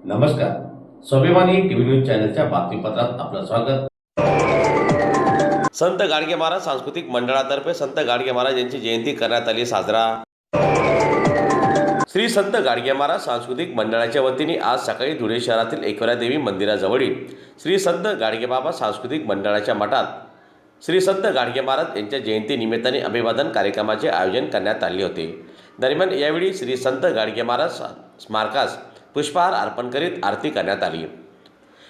नमस्कार. स्वाभिमानी TV news चॅनलच्या बातमीपत्रात आपलं स्वागत. संत गाडगे महाराज सांस्कृतिक मंडळातर्फे संत गाडगे महाराज यांची जयंती करण्यात आली साजरा. श्री संत गाडगे महाराज सांस्कृतिक मंडळाच्या वतीने आज सकाळी धुळे शहरातील एकविरा देवी मंदिराजवळील श्री संत गाडगे बाबा सांस्कृतिक मंडळाच्या मठात श्री संत गाडगे महाराज यांच्या जयंती निमित्ताने अभिवादन कार्यक्रमाचे आयोजन करण्यात आले होते. दरम्यान यावेळी श्री संत गाडगे महाराज स्मारकास पुष्पहार अर्पण करीत आरती करण्यात आली.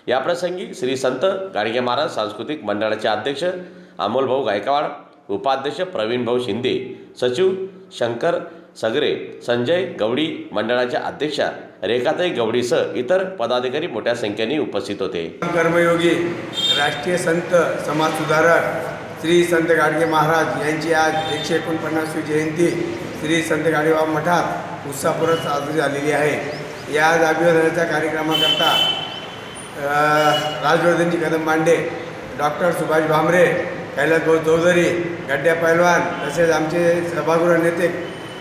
याप्रसंगी श्री संत गाडगे महाराज सांस्कृतिक मंडळाचे अध्यक्ष अमोलभाऊ गायकवाड, उपाध्यक्ष प्रवीणभाऊ शिंदे, सचिव शंकर सगरे, संजय गवडी, मंडळाच्या अध्यक्षा रेखाताई गवडीसह इतर पदाधिकारी मोठ्या संख्येने उपस्थित होते. कर्मयोगी राष्ट्रीय संत समाजसुधारक श्री संत गाडगे महाराज यांची आज 149वी जयंती श्री संत गाडगेबाबा मठात उत्साहपूर्वक साजरी झालेली आहे. या अभिवादनाच्या कार्यक्रमाकरता राजवर्धनजी कदम मांडे, डॉक्टर सुभाष भामरे, कैलासभाऊ चौधरी, गड्ड्या पैलवान, तसेच आमचे सभागृह नेते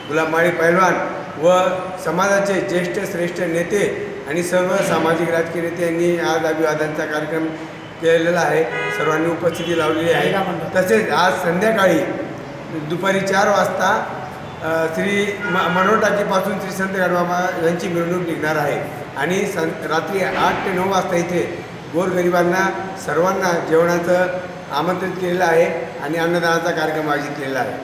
गुलाबमाळी पैलवान व समाजाचे ज्येष्ठ श्रेष्ठ नेते आणि सर्व सामाजिक राजकीय नेते यांनी आज अभिवादनाचा कार्यक्रम केलेला आहे. सर्वांनी उपस्थिती लावलेली आहे. तसेच आज संध्याकाळी दुपारी 4 वाजता श्री मनोहर टाकीपासून श्री संत गाडगेबाबा यांची मिरवणूक निघणार आहे आणि रात्री 8 ते 9 वाजता इथे गोरगरिबांना सर्वांना जेवणाचं आमंत्रित केलेलं आहे आणि अन्नदानाचा कार्यक्रम आयोजित केलेला आहे.